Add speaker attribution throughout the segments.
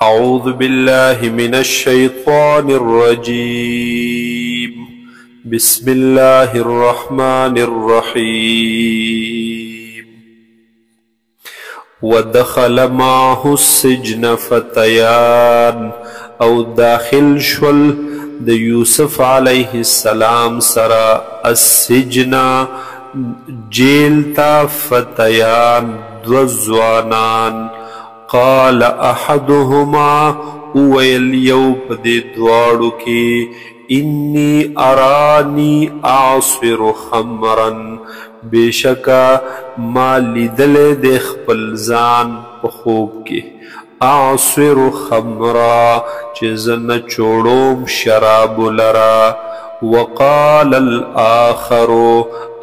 Speaker 1: أعوذ بالله من الشيطان الرجيم. بسم الله الرحمن الرحيم. ودخل معه السجن فتيان، او داخل شول د یوسف علیه السلام سرا السجن جیل تا فتیان دو زوانان. قال احدهما اویل یو پدی دوارو کی انی ارانی اعصر خمرا، بیشکا ما لیدل د خپل ځان په خوب کې اعصر خمرا چې زنه چوړوم شراب لرا. وقال الاخر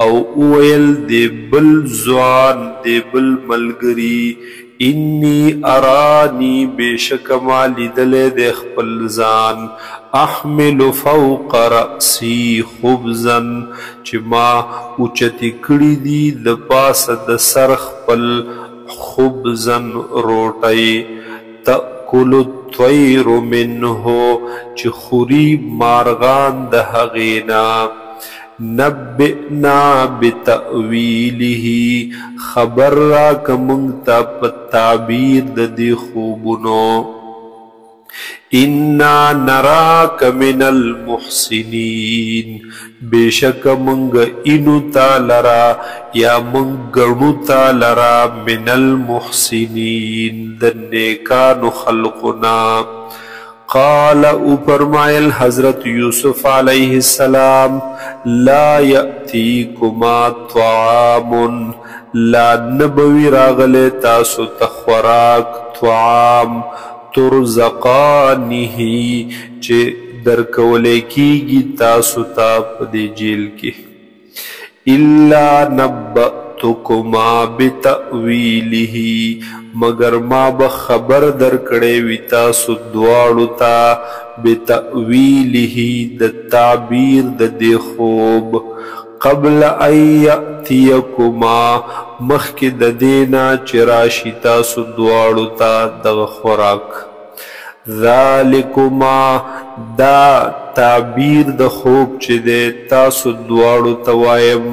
Speaker 1: او اویل دی بل ځوان دی بل ملګری انی ارانی بیشک ما لیدل د خپل ځان احمل فوق رأسی خبزا چې ما اوچتی کړي دي د پاسه د سر خپل خبزا روټۍ تأکل الطیر منه چې خوري مارغان د هغینا. نبئنا بتأویله خبر را کمونگتا پا تعبیر د دی خوبونو. انا نراک من المحسنین بیشک منگ انو تا لرا یا منگ گرنو تا لرا من المحسنین دنیکانو خلقنا. قال او فرمایل حضرت یوسف علیہ السلام لا یأتیکما طعام، لا نبوی راغل تاسو تخوراک طعام ترزقانه چه درکولے کیگی تاسو تا پدی جیل کی الا نبأتکما بتأویله مگر ما بخبر در کڑے وی تاسو دوارو تا بتأویله د تعبیر د دی خوب قبل ان یأتیکما مخک د دینا چراشی تاسو دوارو تا دغ خوراک. ذالکما دا تعبیر د خوب چه دے تاسو دوارو توایم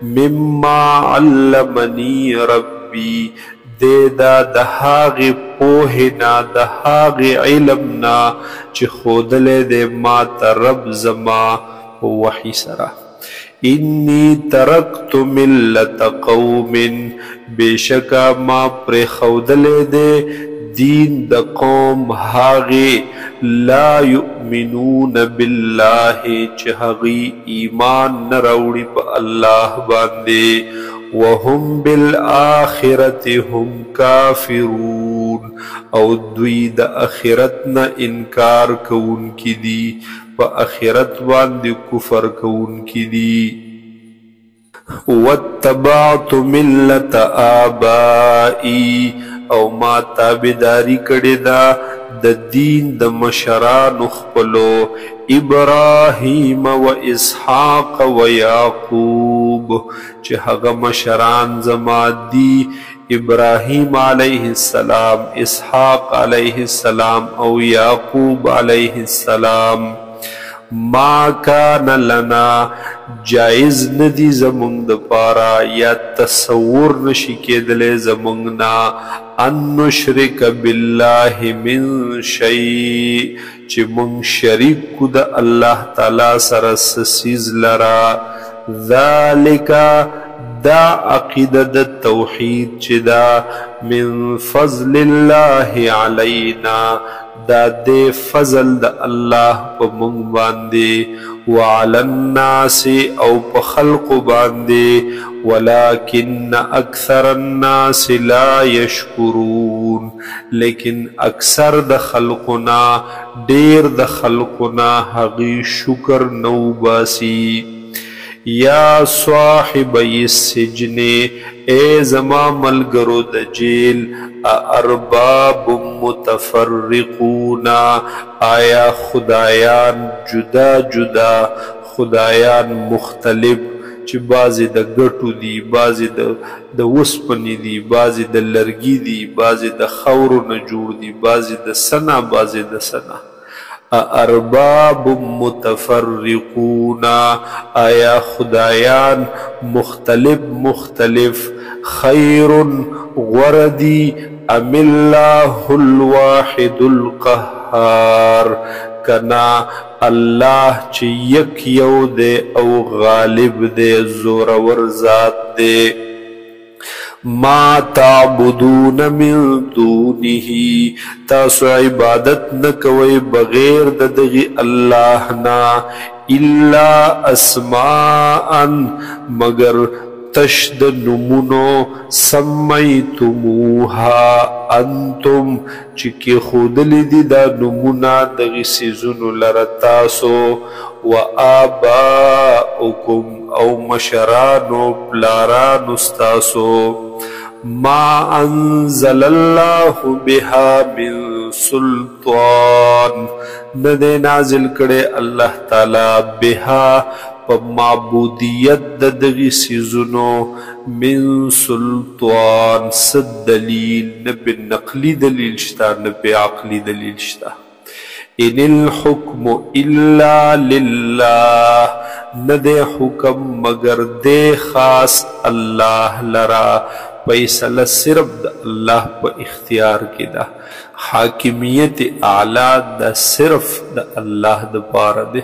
Speaker 1: مما علمنی ربی دے دا دهاغ پوہنا دهاغ علمنا چه خودلے دے ما ترب زما وحی سرا. انی ترکت ملت قوم بیشکا ما پر خودلے دے دین د قوم هاغی لا یؤمنون باللہ چه هاغی ایمان نروڑی پا اللہ باندے وهم بالآخرت هم کافرون او دوی د اخرتنا انکار کون کی دی پا اخرت باندې کفر کون کی دی. واتبعت ملت آبائی او ما تابداری کړی دا د دین د مشران خپلو ابراهیم و اسحاق و یعقوب چې هغه مشران زما دی ابراهیم علیه السلام اسحاق علیه السلام او یعقوب علیه السلام. ما کان لنا جائز ندی زمونگ د پارا یا تصور نشی کېدلې زمونگنا ان نشرک باللہ من شیء چی مونگ شریک کو د اللہ تعالی سره سیز لرا. ذالکا دا عقیدہ د توحید چی دا من فضل اللہ علینا دا دے فضل دا اللہ پا منگ باندے وعلی الناس او پا خلق باندے ولیکن اکثر الناس لا یشکرون لیکن اکثر دا خلقنا دیر دا خلقنا حقی شکر نو باسی. یا صاحبی السجن اے زما ملگرو د جیل ارباب متفرقون آیا خدایان جدا جدا خدایان مختلف چې بعضې د ګټو دي، بعضې د اوسپنې دي، بعضې د لرګي دي، بعضې د خاورو نه جوړ دي، بعضې د سنه، بعضې د سنه. ارباب متفرقون، آیا خدایان مختلف خیر غردی ام الله الواحد القهار، کنا الله چې یک یو دی او غالب دی، زورور ذات دی. ما تعبدون من دونه، تاسو عبادت نکوي بغیر د دغه الله نا، الا اسماء مگر تشد نمونو، سمیتموها انتم چکی خودلی دی دا نمونا دغی سیزونو لرتاسو، و آباؤکم او مشرانو پلارانو استاسو، ما انزل الله بها من سلطان، ندے نازل کرے اللہ تعالی بها پا معبودیت دغی سیزونو، من سلطان صد دلیل، نپی نقلی دلیل شتا نپی عقلی دلیل شتا. ان الحکم الا للہ، ندے حکم مگر دے خاص اللہ لرا، فیصلہ صرف دا اللہ پا اختیار کی دا، حاکمیت اعلی دا صرف دا اللہ دا پارا دے.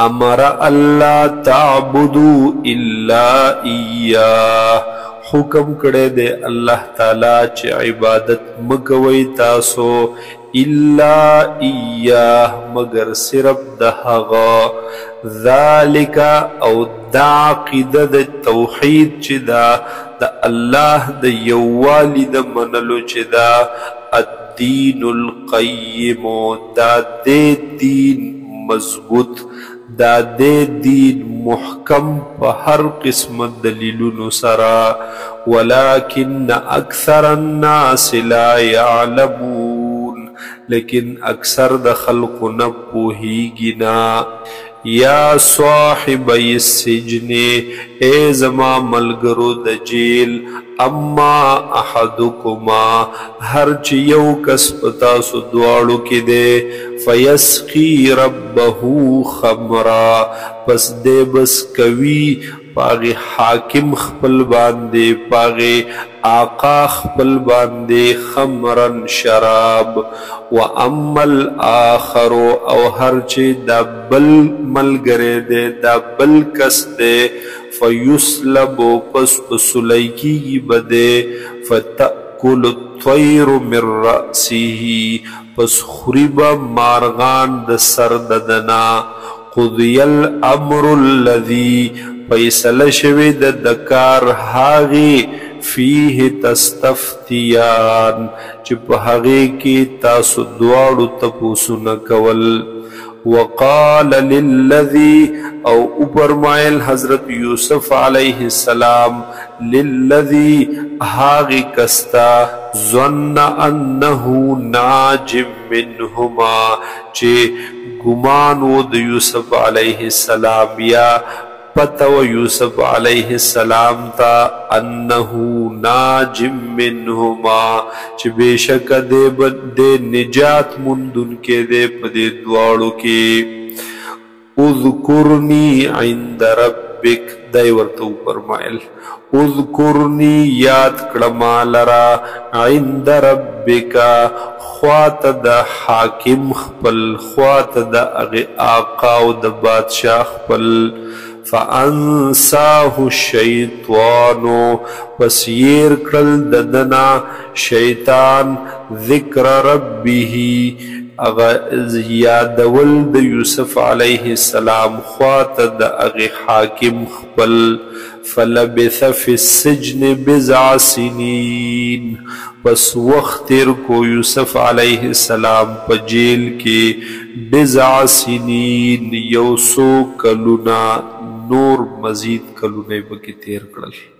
Speaker 1: امر اللہ تعبدو الا ایاہ، حکم کڑے دے اللہ تعالی چھ عبادت مکوئی تاسو، الا ایاہ مگر صرف دہغا، ذالک او دا عقیدہ دا توحید چھ دا اللہ دا یوالی دا منلو چھ دا، الدین القیم، دا دے دین مضبوط، دا دے دین محکم پا ہر قسم دلیلونو سرا، ولیکن اکثر الناس لا یعلمون، لیکن اکثر دا خلق نپوہیگنا. یا صاحبی السجن، اے زما ملگرو د جیل، اما احدکما ہر چی یو کس پتاسو دوارو کی دے، فیسقی ربہو خمرا، پس دے بس کوی پاغی حاکم خپل باندے، پاغی آقا خپل باندے، خمرن شراب. و اما الاخر، او ہر چی دا بل ملگرے دے، دا بل کس دے، فیسلب پس پسولی کی بدے، فتأکل الطیر من رأسه، پس خریبا مارغان دا سرددنا. قضی الامر الذی، فیصلہ شوی دا دکار ہاغی، فیہ تستفتیان، چپ ہاغی کی تاسو دوارو تپوسو نکول. وقال للذی، او اوپرمائل حضرت یوسف علیہ السلام، للذی ہاغی کستا، ظن انہو ناجم منہما، چے گمانو دا یوسف علیہ السلام یا پتو یوسف علیہ السلام تا، انہو ناجم منہما، چھ بے شک دے نجات مندن کے دے پدے دوارو کے. اذکرنی عند ربک، دائی ورطو فرمائل، اذکرنی یاد کڑما لرا، عند ربکا خوات دا حاکم خپل، خوات دا اغی آقا و دا بادشاہ خپل. فانساہ الشیطانو، پس یر کرل ددنا شیطان، ذکر ربیہی، یادول دا یوسف علیہ السلام خوات دا اغی حاکم خپل. فلبث فی السجن بضع سنین، پس وقت تیر کو یوسف علیہ السلام پا جیل کے، بضع سنین یوسو کلونا، نور مزید کلونے بکی تیر کرل.